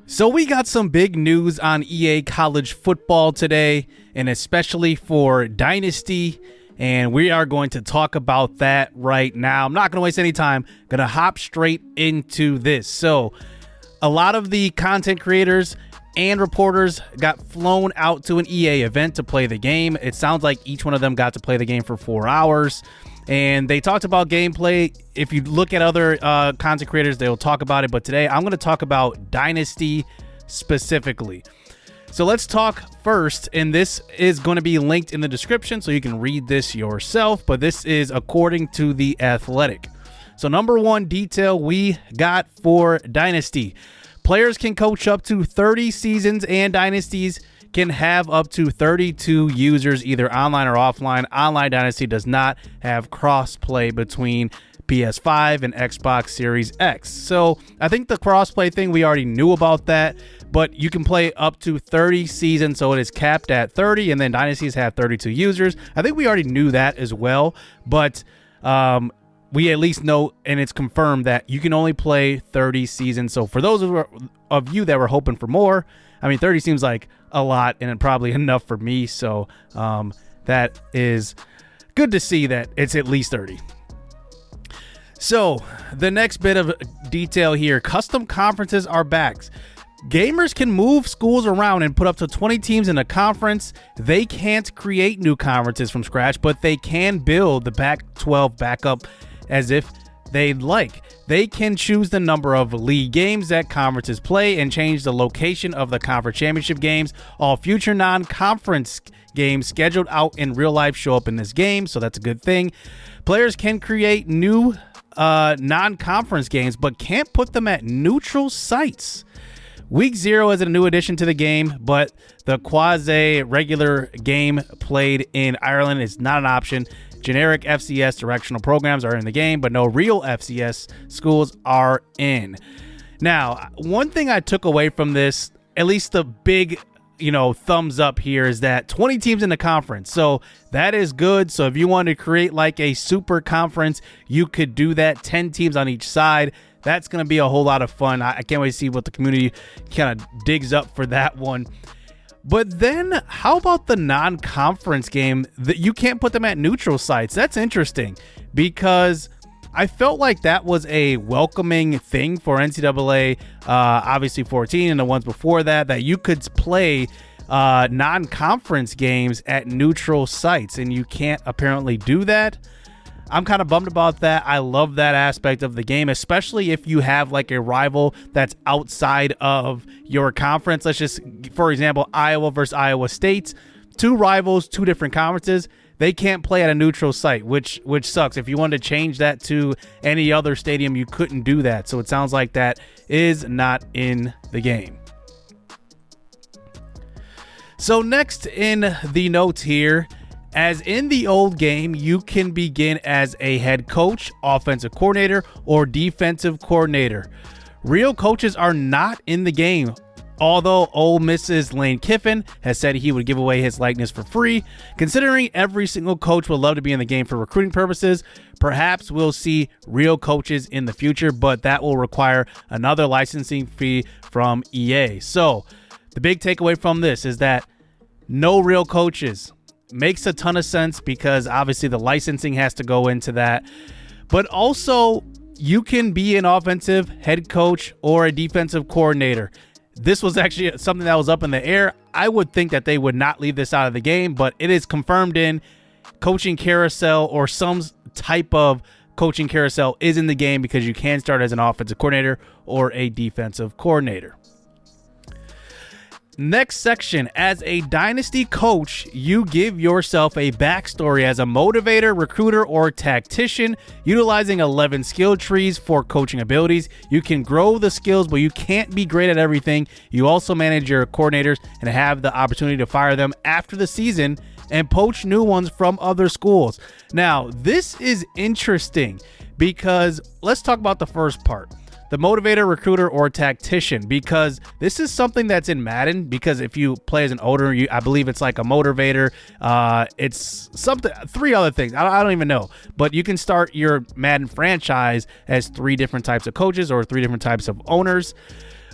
So we got some big news on Ea College Football today, and especially for Dynasty, and we are going to talk about that right now. I'm not going to waste any time. Going to hop straight into this. So a lot of the content creators and reporters got flown out to an Ea event to play the game. It sounds like each one of them got to play the game for 4 hours. And they talked about gameplay. If you look at other content creators, they'll talk about it. But today, I'm going to talk about Dynasty specifically. So let's talk first. And this is going to be linked in the description so you can read this yourself. But this is according to The Athletic. So number one detail we got for Dynasty. Players can coach up to 30 seasons, and Dynasties can have up to 32 users either online or offline. Online Dynasty does not have cross-play between PS5 and Xbox Series X. So I think the cross-play thing, we already knew about that, but you can play up to 30 seasons, so it is capped at 30, and then Dynasties have 32 users. I think we already knew that as well, but we at least know, and it's confirmed, that you can only play 30 seasons. So for those of you that were hoping for more, I mean, 30 seems like a lot, and probably enough for me. So that is good to see that it's at least 30. So the next bit of detail here, custom conferences are back. Gamers can move schools around and put up to 20 teams in a conference. They can't create new conferences from scratch, but they can build the Pac-12 backup as if they'd like. They can choose the number of league games that conferences play and change the location of the conference championship games. All future non-conference games scheduled out in real life show up in this game, so that's a good thing. Players can create new non-conference games, but can't put them at neutral sites. Week 0 is a new addition to the game, but the quasi-regular game played in Ireland is not an option. Generic FCS directional programs are in the game, but no real FCS schools are in. Now, one thing I took away from this, at least the big, thumbs up here, is that 20 teams in the conference. So that is good. So if you want to create like a super conference, you could do that. 10 teams on each side. That's going to be a whole lot of fun. I can't wait to see what the community kind of digs up for that one. But then how about the non-conference game that you can't put them at neutral sites? That's interesting because I felt like that was a welcoming thing for NCAA, obviously 14 and the ones before that you could play non-conference games at neutral sites, and you can't apparently do that. I'm kind of bummed about that. I love that aspect of the game, especially if you have like a rival that's outside of your conference. Let's just, for example, Iowa versus Iowa State, two rivals, two different conferences. They can't play at a neutral site, which sucks. If you wanted to change that to any other stadium, you couldn't do that. So it sounds like that is not in the game. So next in the notes here, as in the old game, you can begin as a head coach, offensive coordinator, or defensive coordinator. Real coaches are not in the game, although Ole Miss's Lane Kiffin has said he would give away his likeness for free. Considering every single coach would love to be in the game for recruiting purposes, perhaps we'll see real coaches in the future, but that will require another licensing fee from EA. So the big takeaway from this is that no real coaches. Makes a ton of sense because obviously the licensing has to go into that. But also, you can be an offensive head coach or a defensive coordinator. This was actually something that was up in the air. I would think that they would not leave this out of the game, but it is confirmed in coaching carousel, or some type of coaching carousel is in the game, because you can start as an offensive coordinator or a defensive coordinator. Next section, as a Dynasty coach, you give yourself a backstory as a motivator, recruiter, or tactician, utilizing 11 skill trees for coaching abilities. You can grow the skills, but you can't be great at everything. You also manage your coordinators and have the opportunity to fire them after the season and poach new ones from other schools. Now, this is interesting because let's talk about the first part. The motivator, recruiter, or tactician, because this is something that's in Madden, because if you play as an owner, I believe it's like a motivator. It's something, 3 other things. I don't even know, but you can start your Madden franchise as 3 different types of coaches or 3 different types of owners.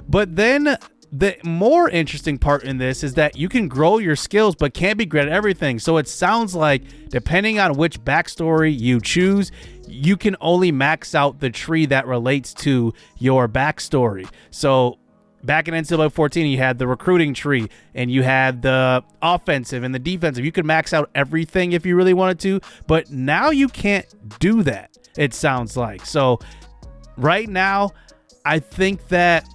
But then the more interesting part in this is that you can grow your skills but can't be great at everything. So it sounds like depending on which backstory you choose, you can only max out the tree that relates to your backstory. So back in NCAA 14, you had the recruiting tree and you had the offensive and the defensive. You could max out everything if you really wanted to, but now you can't do that, it sounds like. So right now, I think that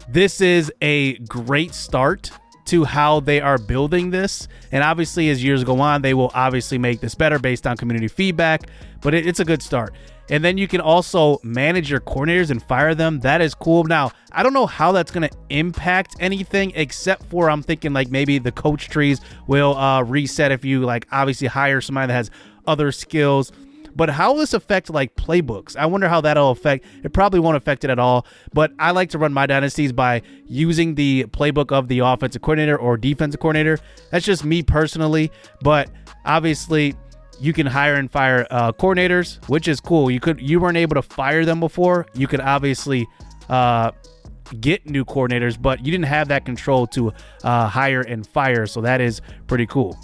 this is a great start to how they are building this. And obviously, as years go on, they will obviously make this better based on community feedback, but it's a good start. And then you can also manage your coordinators and fire them. That is cool. Now, I don't know how that's going to impact anything, except for I'm thinking like maybe the coach trees will reset if you like obviously hire somebody that has other skills. But how will this affect like playbooks? I wonder how that'll affect. It probably won't affect it at all. But I like to run my dynasties by using the playbook of the offensive coordinator or defensive coordinator. That's just me personally. But obviously, you can hire and fire coordinators, which is cool. You weren't able to fire them before. You could obviously get new coordinators, but you didn't have that control to hire and fire. So that is pretty cool.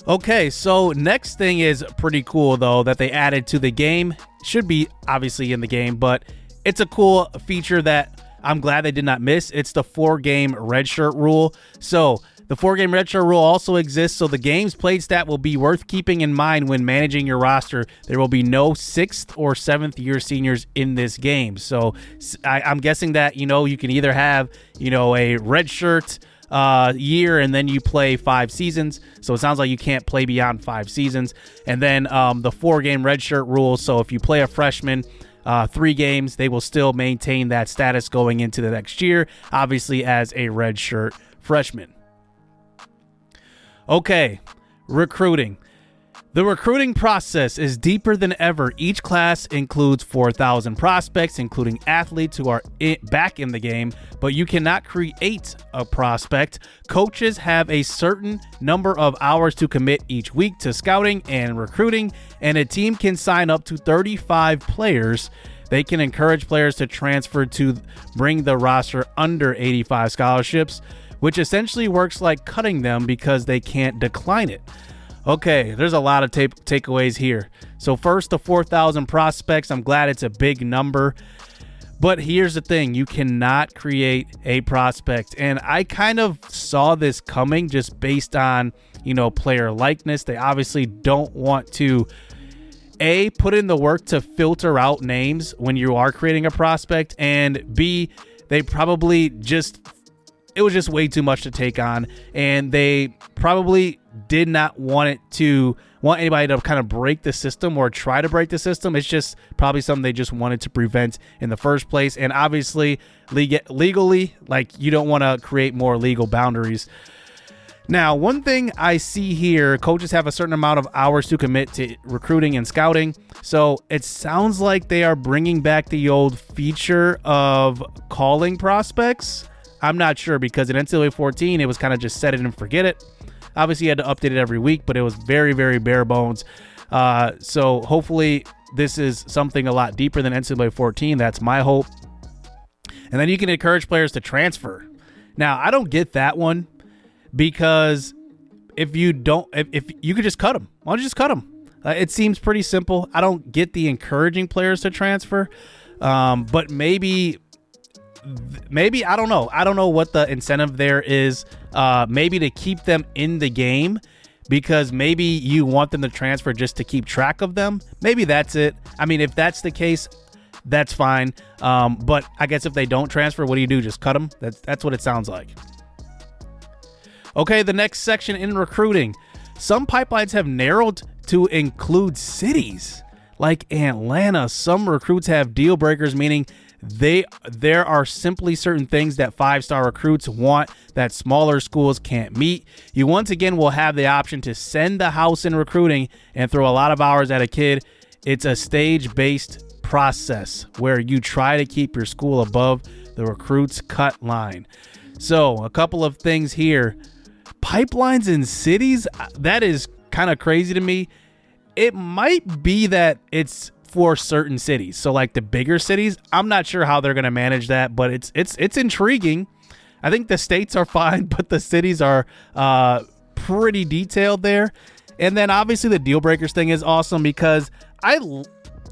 Okay, so next thing is pretty cool, though, that they added to the game. Should be obviously in the game, but it's a cool feature that I'm glad they did not miss. It's the 4-game redshirt rule. So the 4-game redshirt rule also exists, so the games played stat will be worth keeping in mind when managing your roster. There will be no 6th or 7th year seniors in this game. So I'm guessing that, you can either have, a redshirt year and then you play 5 seasons. So it sounds like you can't play beyond 5 seasons. And then the 4-game redshirt rule. So if you play a freshman 3 games, they will still maintain that status going into the next year, obviously as a redshirt freshman. Okay, recruiting. The recruiting process is deeper than ever. Each class includes 4,000 prospects, including athletes who are back in the game, but you cannot create a prospect. Coaches have a certain number of hours to commit each week to scouting and recruiting, and a team can sign up to 35 players. They can encourage players to transfer to bring the roster under 85 scholarships, which essentially works like cutting them because they can't decline it. Okay, there's a lot of takeaways here. So first, the 4,000 prospects. I'm glad it's a big number. But here's the thing. You cannot create a prospect. And I kind of saw this coming just based on, player likeness. They obviously don't want to, A, put in the work to filter out names when you are creating a prospect. And B, they probably it was just way too much to take on. And they probably did not want anybody to kind of break the system or try to break the system. It's just probably something they just wanted to prevent in the first place. And obviously legally, you don't want to create more legal boundaries. Now, one thing I see here, coaches have a certain amount of hours to commit to recruiting and scouting. So it sounds like they are bringing back the old feature of calling prospects. I'm not sure, because in NCAA 14, it was kind of just set it and forget it. Obviously, you had to update it every week, but it was very, very bare bones. So hopefully this is something a lot deeper than NCAA 14. That's my hope. And then you can encourage players to transfer. Now, I don't get that one, because if you could just cut them. Why don't you just cut them? It seems pretty simple. I don't get the encouraging players to transfer, but maybe I don't know. I don't know what the incentive there is. Maybe to keep them in the game, because maybe you want them to transfer just to keep track of them. Maybe that's it. I mean, if that's the case, that's fine. But I guess if they don't transfer, what do? Just cut them? That's what it sounds like. Okay, the next section in recruiting. Some pipelines have narrowed to include cities like Atlanta. Some recruits have deal breakers, meaning there are simply certain things that 5-star recruits want that smaller schools can't meet. You once again will have the option to send the house in recruiting and throw a lot of hours at a kid. It's a stage-based process where you try to keep your school above the recruit's cut line. So a couple of things here. Pipelines in cities, that is kind of crazy to me. It might be that it's for certain cities. So like the bigger cities, I'm not sure how they're going to manage that, but it's intriguing. I think the states are fine, but the cities are pretty detailed there. And then obviously the deal breakers thing is awesome because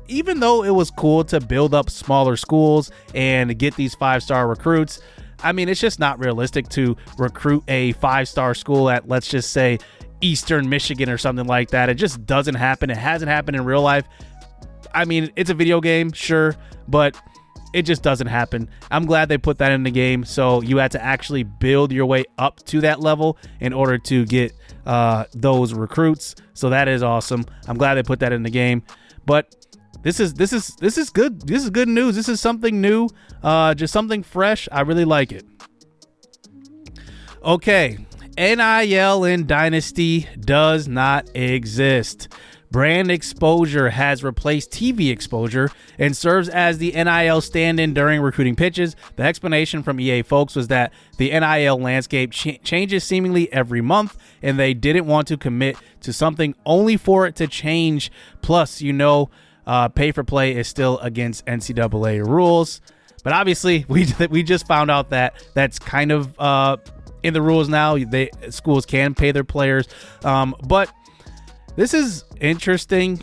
even though it was cool to build up smaller schools and get these 5-star recruits, I mean, it's just not realistic to recruit a 5-star school at, let's just say, Eastern Michigan or something like that. It just doesn't happen. It hasn't happened in real life. I mean, it's a video game, sure, but it just doesn't happen. I'm glad they put that in the game. So you had to actually build your way up to that level in order to get those recruits. So that is awesome. I'm glad they put that in the game. But this is good. This is good news. This is something new, just something fresh. I really like it. Okay, NIL in Dynasty does not exist. Brand exposure has replaced TV exposure and serves as the NIL stand-in during recruiting pitches. The explanation from EA folks was that the NIL landscape changes seemingly every month, and they didn't want to commit to something only for it to change. Plus, pay for play is still against NCAA rules. But obviously, we just found out that that's kind of in the rules now. Schools can pay their players, but this is interesting.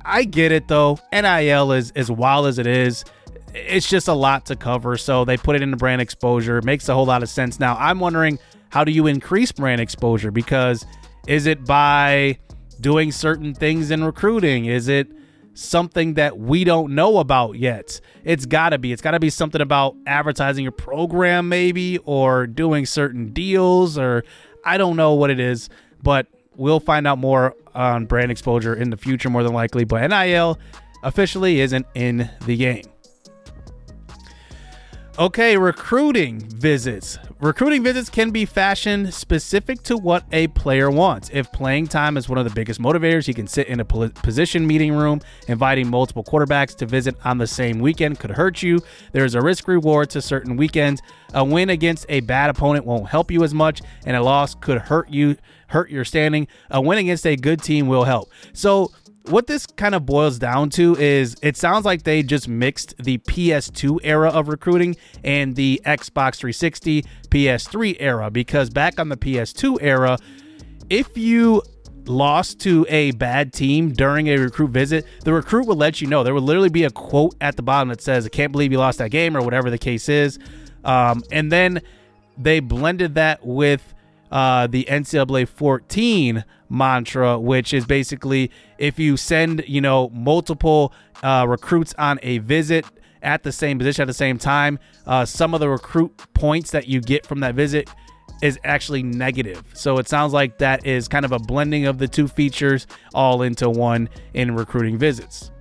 I get it though. NIL is as wild as it is. It's just a lot to cover. So they put it into brand exposure. It makes a whole lot of sense. Now I'm wondering, how do you increase brand exposure? Because is it by doing certain things in recruiting? Is it something that we don't know about yet? It's gotta be something about advertising your program maybe, or doing certain deals, or I don't know what it is, but we'll find out more on brand exposure in the future, more than likely. But NIL officially isn't in the game. Okay, recruiting visits. Recruiting visits can be fashioned specific to what a player wants. If playing time is one of the biggest motivators, you can sit in a position meeting room. Inviting multiple quarterbacks to visit on the same weekend could hurt you. There's a risk reward to certain weekends. A win against a bad opponent won't help you as much, and a loss could hurt your standing. A win against a good team will help. So what this kind of boils down to is, it sounds like they just mixed the PS2 era of recruiting and the Xbox 360, PS3 era, because back on the PS2 era, if you lost to a bad team during a recruit visit, the recruit would let you know. There would literally be a quote at the bottom that says, "I can't believe you lost that game," or whatever the case is. And then they blended that with the NCAA 14 mantra, which is basically, if you send multiple recruits on a visit at the same position at the same time, some of the recruit points that you get from that visit is actually negative. So it sounds like that is kind of a blending of the two features all into one in recruiting visits.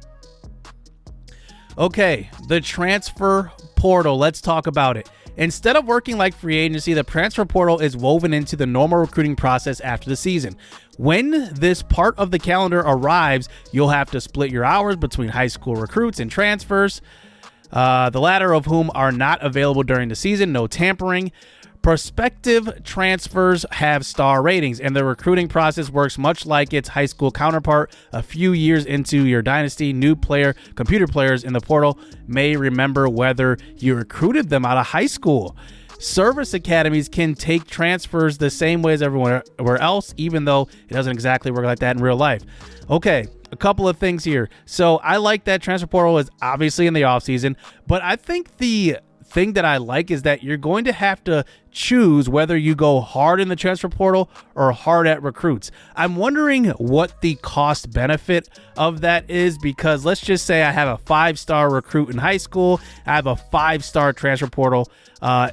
Okay, the transfer portal. Let's talk about it. Instead of working like free agency, the transfer portal is woven into the normal recruiting process after the season. When this part of the calendar arrives, you'll have to split your hours between high school recruits and transfers, the latter of whom are not available during the season. No tampering. Prospective transfers have star ratings, and the recruiting process works much like its high school counterpart. A few years into your dynasty, computer players in the portal may remember whether you recruited them out of high school. Service academies can take transfers the same way as everywhere else, even though it doesn't exactly work like that in real life. Okay, a couple of things here. So I like that transfer portal is obviously in the offseason, but I think the thing that I like is that you're going to have to choose whether you go hard in the transfer portal or hard at recruits. I'm wondering what the cost benefit of that is, because let's just say I have a 5-star recruit in high school. I have a 5-star transfer portal.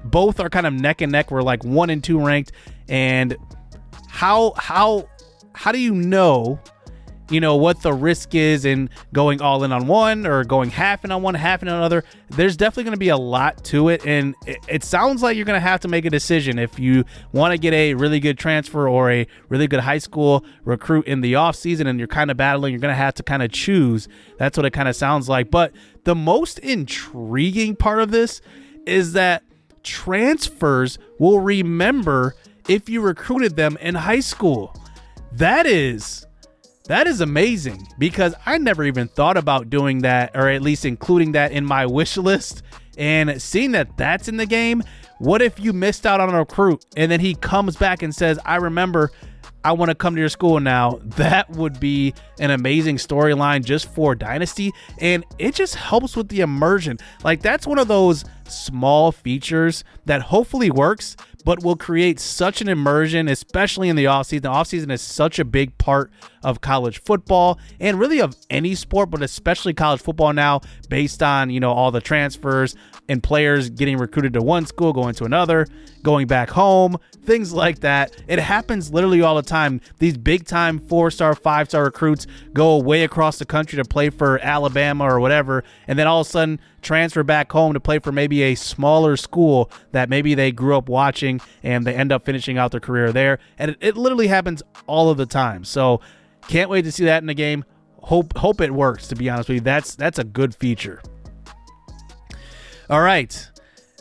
Both are kind of neck and neck. We're like 1 and 2 ranked. And how do you know what the risk is in going all in on one or going half in on one, half in on another? There's definitely going to be a lot to it. And it sounds like you're going to have to make a decision if you want to get a really good transfer or a really good high school recruit in the off season, and you're kind of battling. You're going to have to kind of choose. That's what it kind of sounds like. But the most intriguing part of this is that transfers will remember if you recruited them in high school. That's That is amazing, because I never even thought about doing that, or at least including that in my wish list. And seeing that that's in the game, what if you missed out on a recruit and then he comes back and says, I remember, I want to come to your school now? That would be an amazing storyline just for Dynasty, and it just helps with the immersion. Like, that's one of those small features that hopefully works, but will create such an immersion, especially in the offseason. The offseason is such a big part of college football, and really of any sport, but especially college football now, based on, you know, all the transfers and players getting recruited to one school, going to another, going back home, things like that. It happens literally all the time. These big time 4-star, 5-star recruits go way across the country to play for Alabama or whatever, and then all of a sudden transfer back home to play for maybe a smaller school that maybe they grew up watching, and they end up finishing out their career there. And it literally happens all of the time. So can't wait to see that in the game. Hope it works, to be honest with you. That's a good feature. All right.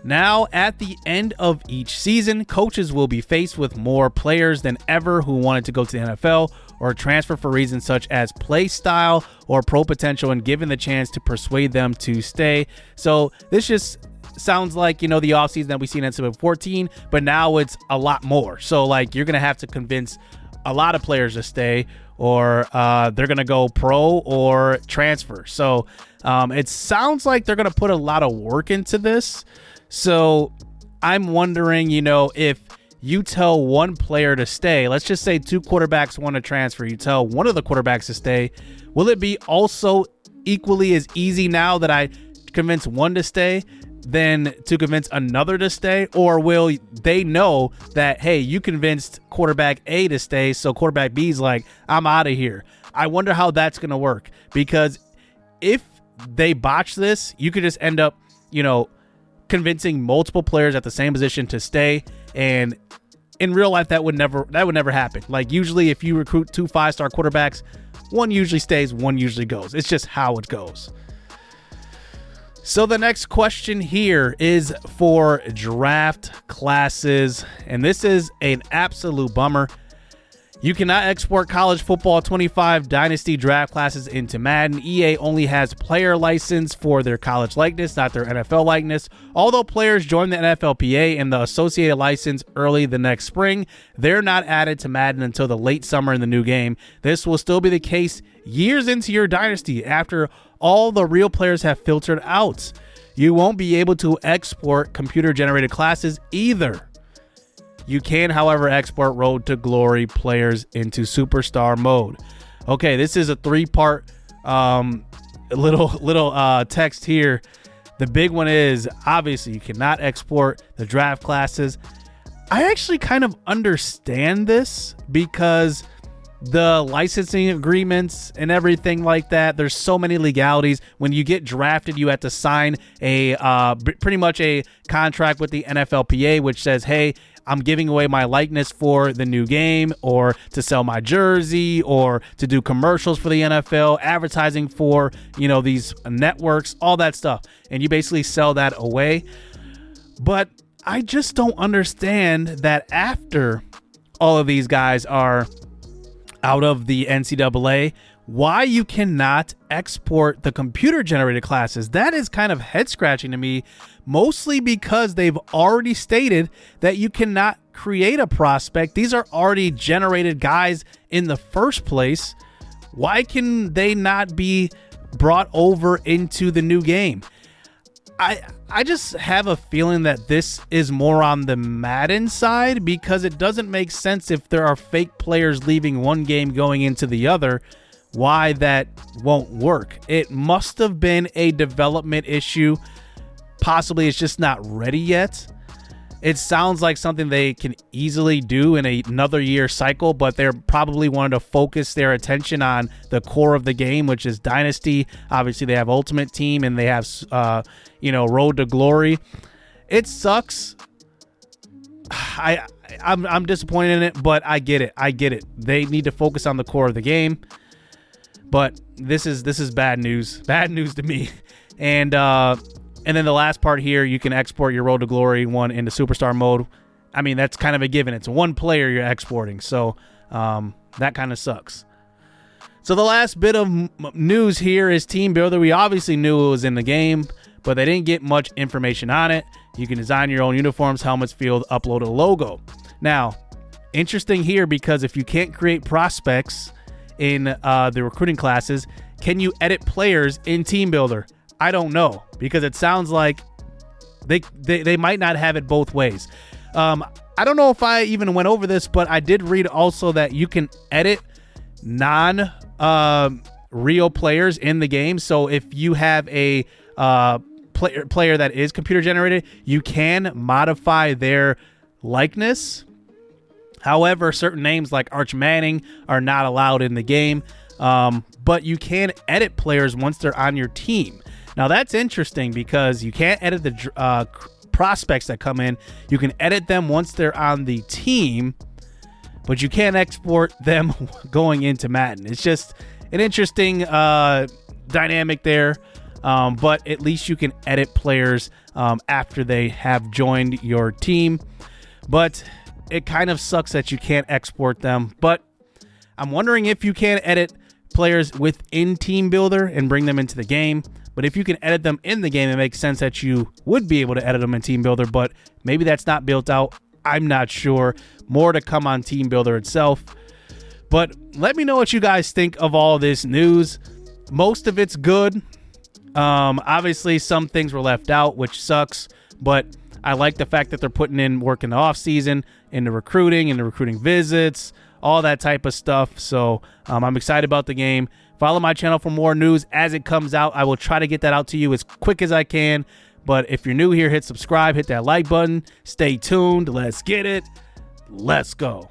Now, at the end of each season, coaches will be faced with more players than ever who wanted to go to the NFL or transfer for reasons such as play style or pro potential, and given the chance to persuade them to stay. So this just sounds like, you know, the offseason that we see in NCAA 14, but now it's a lot more. So, like, you're going to have to convince a lot of players to stay, or they're going to go pro or transfer. So it sounds like they're going to put a lot of work into this. So I'm wondering, you know, if you tell one player to stay, let's just say 2 quarterbacks want to transfer, you tell one of the quarterbacks to stay, will it be also equally as easy now that I convince one to stay than to convince another to stay? Or will they know that, hey, you convinced quarterback A to stay, so quarterback B's like, I'm out of here? I wonder how that's going to work, because if they botch this, you could just end up, you know, convincing multiple players at the same position to stay, and in real life that would never happen. Like, usually if you recruit 2 5-star quarterbacks, one usually stays, one usually goes. It's just how it goes. So the next question here is for draft classes, and this is an absolute bummer. You cannot export college football 25 Dynasty draft classes into Madden. EA only has player license for their college likeness, not their NFL likeness. Although players join the NFLPA and the associated license early the next spring, they're not added to Madden until the late summer in the new game. This will still be the case years into your Dynasty after all the real players have filtered out. You won't be able to export computer-generated classes either. You can, however, export Road to Glory players into Superstar mode. Okay, this is a 3-part little text here. The big one is, obviously, you cannot export the draft classes. I actually kind of understand this, because the licensing agreements and everything like that, there's so many legalities. When you get drafted, you have to sign a pretty much a contract with the NFLPA, which says, hey, I'm giving away my likeness for the new game, or to sell my jersey, or to do commercials for the NFL, advertising for, you know, these networks, all that stuff. And you basically sell that away. But I just don't understand that after all of these guys are out of the NCAA, why you cannot export the computer generated classes. That is kind of head scratching to me, mostly because they've already stated that you cannot create a prospect. These are already generated guys in the first place. Why can they not be brought over into the new game? I just have a feeling that this is more on the Madden side, because it doesn't make sense if there are fake players leaving one game going into the other, why that won't work. It must have been a development issue. Possibly it's just not ready yet. It sounds like something they can easily do in another year cycle, but they're probably wanting to focus their attention on the core of the game, which is Dynasty. Obviously, they have Ultimate Team and they have, Road to Glory. It sucks. I'm disappointed in it, but I get it. They need to focus on the core of the game. But this is bad news. Bad news to me. And then the last part here, you can export your Road to Glory one into Superstar mode. I mean, that's kind of a given. It's one player you're exporting, so that kind of sucks. So the last bit of news here is Teambuilder. We obviously knew it was in the game, but they didn't get much information on it. You can design your own uniforms, helmets, field, upload a logo. Now, interesting here, because if you can't create prospects in the recruiting classes, can you edit players in Teambuilder? I don't know, because it sounds like they might not have it both ways. I don't know if I even went over this, but I did read also that you can edit real players in the game. So if you have a player that is computer generated, you can modify their likeness. However, certain names like Arch Manning are not allowed in the game, but you can edit players once they're on your team. Now that's interesting, because you can't edit the prospects that come in. You can edit them once they're on the team, but you can't export them going into Madden. It's just an interesting dynamic there, but at least you can edit players after they have joined your team. But it kind of sucks that you can't export them. But I'm wondering if you can edit players within Teambuilder and bring them into the game. But if you can edit them in the game, it makes sense that you would be able to edit them in Teambuilder, but maybe that's not built out. I'm not sure. More to come on Teambuilder itself. But let me know what you guys think of all this news. Most of it's good. Obviously, some things were left out, which sucks, but I like the fact that they're putting in work in the offseason, into recruiting visits, all that type of stuff. So I'm excited about the game. Follow my channel for more news as it comes out. I will try to get that out to you as quick as I can. But if you're new here, hit subscribe, hit that like button. Stay tuned. Let's get it. Let's go.